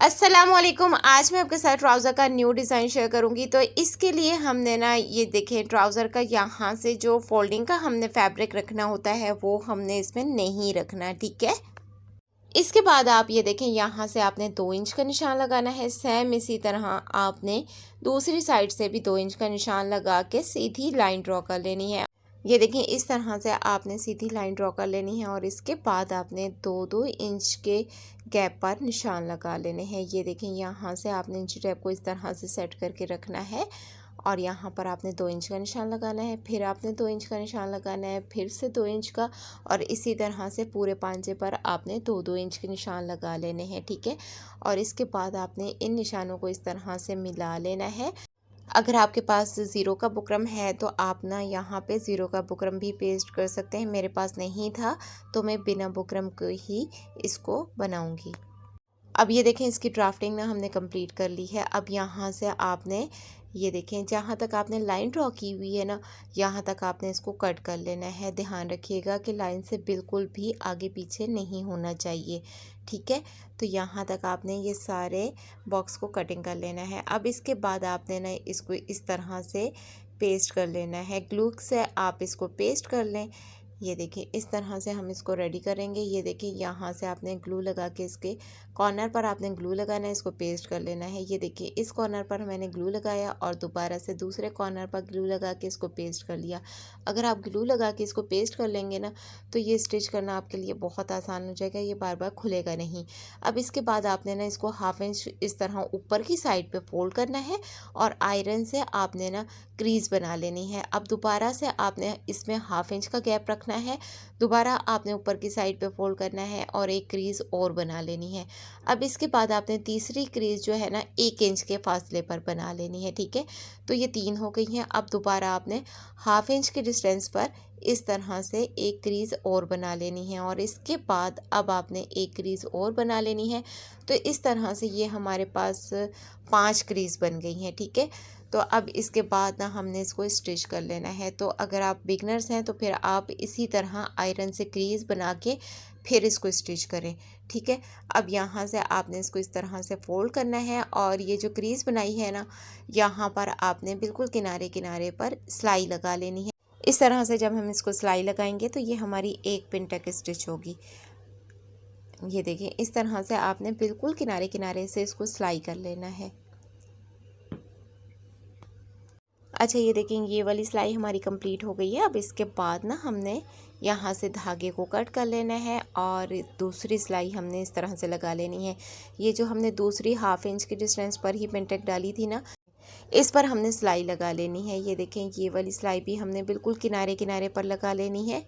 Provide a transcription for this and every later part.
अस्सलामुअलैकुम। आज मैं आपके साथ ट्राउज़र का न्यू डिज़ाइन शेयर करूंगी। तो इसके लिए हमने ना ये देखें, ट्राउज़र का यहाँ से जो फोल्डिंग का हमने फैब्रिक रखना होता है वो हमने इसमें नहीं रखना, ठीक है। इसके बाद आप ये देखें, यहाँ से आपने 2 इंच का निशान लगाना है। सेम इसी तरह आपने दूसरी साइड से भी 2 इंच का निशान लगा के सीधी लाइन ड्रॉ कर लेनी है। ये देखिए, इस तरह से आपने सीधी लाइन ड्रॉ कर लेनी है और इसके बाद आपने 2-2 इंच के गैप पर निशान लगा लेने हैं। ये देखें, यहाँ से आपने इंची टेप को इस तरह से सेट करके रखना है और यहाँ पर आपने 2 इंच का निशान लगाना है, फिर आपने 2 इंच का निशान लगाना है, फिर से 2 इंच का, और इसी तरह से पूरे पांचे पर आपने 2-2 इंच के निशान लगा लेने हैं, ठीक है। और इसके बाद आपने इन निशानों को इस तरह से मिला लेना है। अगर आपके पास ज़ीरो का बुकरम है तो आप ना यहाँ पे ज़ीरो का बुकरम भी पेस्ट कर सकते हैं। मेरे पास नहीं था तो मैं बिना बुकरम को ही इसको बनाऊंगी। अब ये देखें, इसकी ड्राफ्टिंग ना हमने कंप्लीट कर ली है। अब यहाँ से आपने ये देखें, जहाँ तक आपने लाइन ड्रॉ की हुई है ना, यहाँ तक आपने इसको कट कर लेना है। ध्यान रखिएगा कि लाइन से बिल्कुल भी आगे पीछे नहीं होना चाहिए, ठीक है। तो यहाँ तक आपने ये सारे बॉक्स को कटिंग कर लेना है। अब इसके बाद आपने ना इसको इस तरह से पेस्ट कर लेना है। ग्लू से आप इसको पेस्ट कर लें। ये देखिए, इस तरह से हम इसको रेडी करेंगे। ये देखिए, यहाँ से आपने ग्लू लगा के इसके कॉर्नर पर आपने ग्लू लगाना है, इसको पेस्ट कर लेना है। ये देखिए, इस कॉर्नर पर मैंने ग्लू लगाया और दोबारा से दूसरे कॉर्नर पर ग्लू लगा के इसको पेस्ट कर लिया। अगर आप ग्लू लगा के इसको पेस्ट कर लेंगे ना तो ये स्टिच करना आपके लिए बहुत आसान हो जाएगा, ये बार बार खुलेगा नहीं। अब इसके बाद आपने ना इसको 1/2 इंच इस तरह ऊपर की साइड पर फोल्ड करना है और आयरन से आपने ना क्रीज बना लेनी है। अब दोबारा से आपने इसमें 1/2 इंच का गैप रखना है। दोबारा आपने ऊपर की साइड पे फोल्ड करना है और एक क्रीज और बना लेनी है। अब इसके बाद आपने तीसरी क्रीज जो है ना 1 इंच के फासले पर बना लेनी है, ठीक है। तो ये 3 हो गई हैं। अब दोबारा आपने 1/2 इंच के डिस्टेंस पर इस तरह से एक क्रीज और बना लेनी है और इसके बाद अब आपने एक क्रीज और बना लेनी है। तो इस तरह से ये हमारे पास 5 क्रीज बन गई हैं, ठीक है। तो अब इसके बाद ना हमने इसको स्टिच कर लेना है। तो अगर आप बिगनर्स हैं तो फिर आप इसी तरह आयरन से क्रीज बना के फिर इसको स्टिच करें, ठीक है। अब यहाँ से आपने इसको इस तरह से फोल्ड करना है और ये जो क्रीज बनाई है ना, यहाँ पर आपने बिल्कुल किनारे किनारे पर सिलाई लगा लेनी है। इस तरह से जब हम इसको सिलाई लगाएंगे तो ये हमारी एक पिन तक स्टिच होगी। ये देखिए, इस तरह से आपने बिल्कुल किनारे किनारे से इसको सिलाई कर लेना है। अच्छा, ये देखें, ये वाली सिलाई हमारी कंप्लीट हो गई है। अब इसके बाद ना हमने यहाँ से धागे को कट कर लेना है और दूसरी सिलाई हमने इस तरह से लगा लेनी है। ये जो हमने दूसरी 1/2 इंच की डिस्टेंस पर ही पिन टक डाली थी ना, इस पर हमने सिलाई लगा लेनी है। ये देखें, ये वाली सिलाई भी हमने बिल्कुल किनारे किनारे पर लगा लेनी है।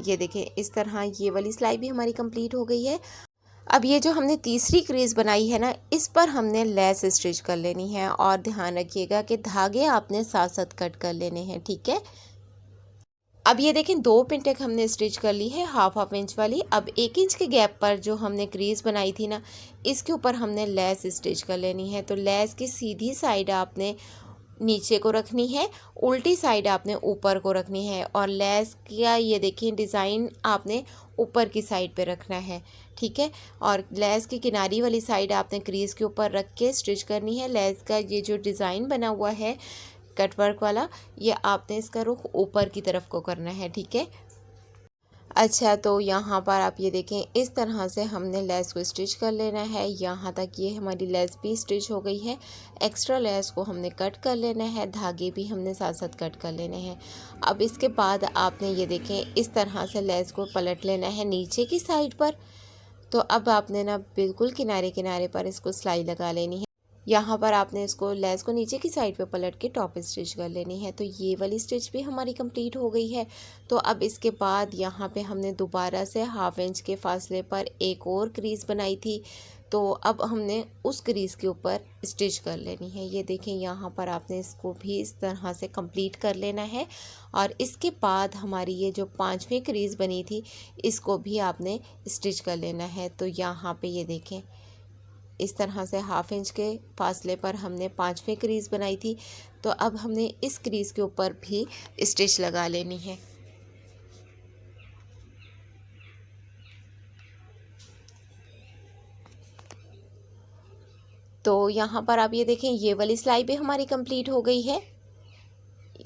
ये देखें, इस तरह ये वाली सिलाई भी हमारी कंप्लीट हो गई है। अब ये जो हमने तीसरी क्रीज बनाई है ना, इस पर हमने लेस स्टिच कर लेनी है और ध्यान रखिएगा कि धागे आपने साथ साथ कट कर लेने हैं, ठीक है। अब ये देखें, 2 पिन टक हमने स्टिच कर ली है 1/2 इंच वाली। अब 1 इंच के गैप पर जो हमने क्रीज बनाई थी ना, इसके ऊपर हमने लेस स्टिच कर लेनी है। तो लेस की सीधी साइड आपने नीचे को रखनी है, उल्टी साइड आपने ऊपर को रखनी है और लेस का ये देखिए डिज़ाइन आपने ऊपर की साइड पे रखना है, ठीक है। और लेस की किनारी वाली साइड आपने क्रीज के ऊपर रख के स्टिच करनी है। लेस का ये जो डिज़ाइन बना हुआ है कटवर्क वाला, ये आपने इसका रुख ऊपर की तरफ को करना है, ठीक है। अच्छा, तो यहाँ पर आप ये देखें, इस तरह से हमने लेस को स्टिच कर लेना है। यहाँ तक ये हमारी लेस भी स्टिच हो गई है। एक्स्ट्रा लेस को हमने कट कर लेना है, धागे भी हमने साथ साथ कट कर लेने हैं। अब इसके बाद आपने ये देखें, इस तरह से लेस को पलट लेना है नीचे की साइड पर। तो अब आपने ना बिल्कुल किनारे किनारे पर इसको सिलाई लगा लेनी है। यहाँ पर आपने इसको लेस को नीचे की साइड पे पलट के टॉप स्टिच कर लेनी है। तो ये वाली स्टिच भी हमारी कंप्लीट हो गई है। तो अब इसके बाद यहाँ पे हमने दोबारा से 1/2 इंच के फासले पर एक और क्रीज बनाई थी, तो अब हमने उस क्रीज के ऊपर स्टिच कर लेनी है। ये देखें, यहाँ पर आपने इसको भी इस तरह से कंप्लीट कर लेना है और इसके बाद हमारी ये जो 5वीं क्रीज बनी थी, इसको भी आपने स्टिच कर लेना है। तो यहाँ पे ये देखें, इस तरह से 1/2 इंच के फासले पर हमने 5वीं क्रीज बनाई थी। तो अब हमने इस क्रीज के ऊपर भी स्टिच लगा लेनी है। तो यहाँ पर आप ये देखें, ये वाली सिलाई भी हमारी कंप्लीट हो गई है।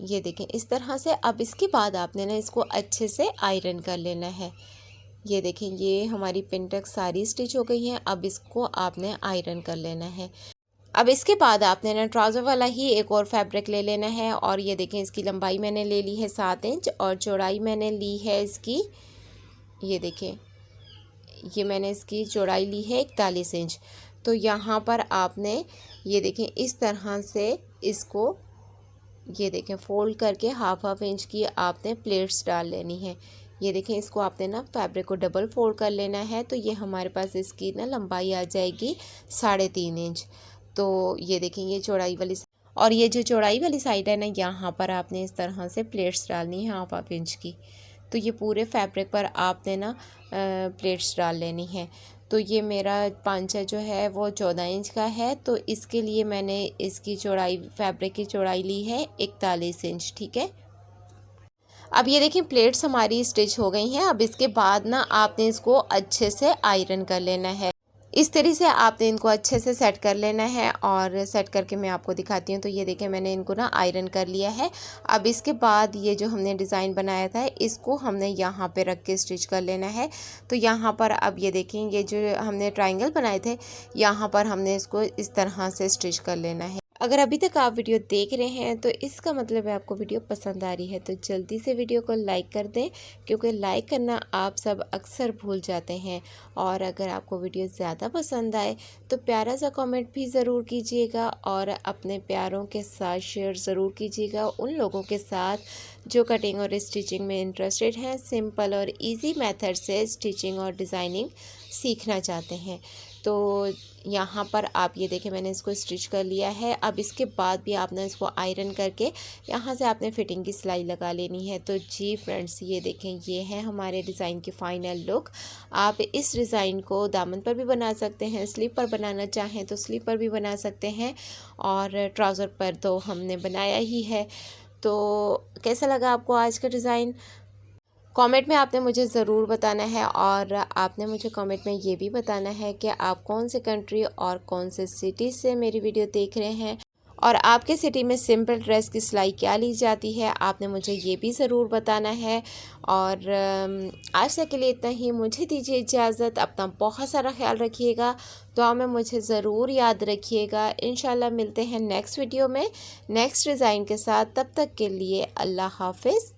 ये देखें इस तरह से। अब इसके बाद आपने ना इसको अच्छे से आयरन कर लेना है। ये देखें, ये हमारी पिन तक सारी स्टिच हो गई हैं। अब इसको आपने आयरन कर लेना है। अब इसके बाद आपने ना ट्राउज़र वाला ही एक और फैब्रिक ले लेना है। और ये देखें, इसकी लंबाई मैंने ले ली है 7 इंच और चौड़ाई मैंने ली है इसकी, ये देखें, ये मैंने इसकी चौड़ाई ली है 41 इंच। तो यहाँ पर आपने ये देखें इस तरह से इसको, ये देखें, फोल्ड करके हाफ इंच की आपने प्लेट्स डाल लेनी है। ये देखें, इसको आपने ना फैब्रिक को डबल फोल्ड कर लेना है। तो ये हमारे पास इसकी ना लंबाई आ जाएगी 3.5 इंच। तो ये देखें, ये चौड़ाई वाली और ये जो चौड़ाई वाली साइड है ना, यहाँ पर आपने इस तरह से प्लेट्स डालनी है हाफ इंच की। तो ये पूरे फैब्रिक पर आपने ना प्लेट्स डाल लेनी है। तो ये मेरा पांचा जो है वो 14 इंच का है। तो इसके लिए मैंने इसकी चौड़ाई, फैब्रिक की चौड़ाई ली है 41 इंच। ठीक है। अब ये देखिए प्लेट्स हमारी स्टिच हो गई हैं। अब इसके बाद ना आपने इसको अच्छे से आयरन कर लेना है। इस तरीके से आपने इनको अच्छे से सेट कर लेना है। और सेट करके मैं आपको दिखाती हूँ। तो ये देखें, मैंने इनको ना आयरन कर लिया है। अब इसके बाद ये जो हमने डिज़ाइन बनाया था इसको हमने यहाँ पे रख के स्टिच कर लेना है। तो यहाँ पर अब ये देखें, ये जो हमने ट्रायंगल बनाए थे यहाँ पर हमने इसको इस तरह से स्टिच कर लेना है। अगर अभी तक आप वीडियो देख रहे हैं तो इसका मतलब है आपको वीडियो पसंद आ रही है। तो जल्दी से वीडियो को लाइक कर दें, क्योंकि लाइक करना आप सब अक्सर भूल जाते हैं। और अगर आपको वीडियो ज़्यादा पसंद आए तो प्यारा सा कमेंट भी ज़रूर कीजिएगा और अपने प्यारों के साथ शेयर ज़रूर कीजिएगा उन लोगों के साथ जो कटिंग और स्टिचिंग में इंटरेस्टेड हैं, सिंपल और इजी मेथड से स्टिचिंग और डिज़ाइनिंग सीखना चाहते हैं। तो यहाँ पर आप ये देखें, मैंने इसको स्टिच कर लिया है। अब इसके बाद भी आपने इसको आयरन करके यहाँ से आपने फिटिंग की सिलाई लगा लेनी है। तो जी फ्रेंड्स, ये देखें, ये है हमारे डिज़ाइन की फ़ाइनल लुक। आप इस डिज़ाइन को दामन पर भी बना सकते हैं, स्लीव पर बनाना चाहें तो स्लीव पर भी बना सकते हैं, और ट्राउज़र पर तो हमने बनाया ही है। तो कैसा लगा आपको आज का डिज़ाइन? कमेंट में आपने मुझे ज़रूर बताना है। और आपने मुझे कमेंट में ये भी बताना है कि आप कौन से कंट्री और कौन से सिटी से मेरी वीडियो देख रहे हैं, और आपके सिटी में सिंपल ड्रेस की सिलाई क्या ली जाती है, आपने मुझे ये भी ज़रूर बताना है। और आज तक के लिए इतना ही। मुझे दीजिए इजाज़त। अपना बहुत सारा ख्याल रखिएगा। दुआ में मुझे ज़रूर याद रखिएगा। इंशाल्लाह मिलते हैं नेक्स्ट वीडियो में नेक्स्ट डिज़ाइन के साथ। तब तक के लिए अल्लाह हाफिज़।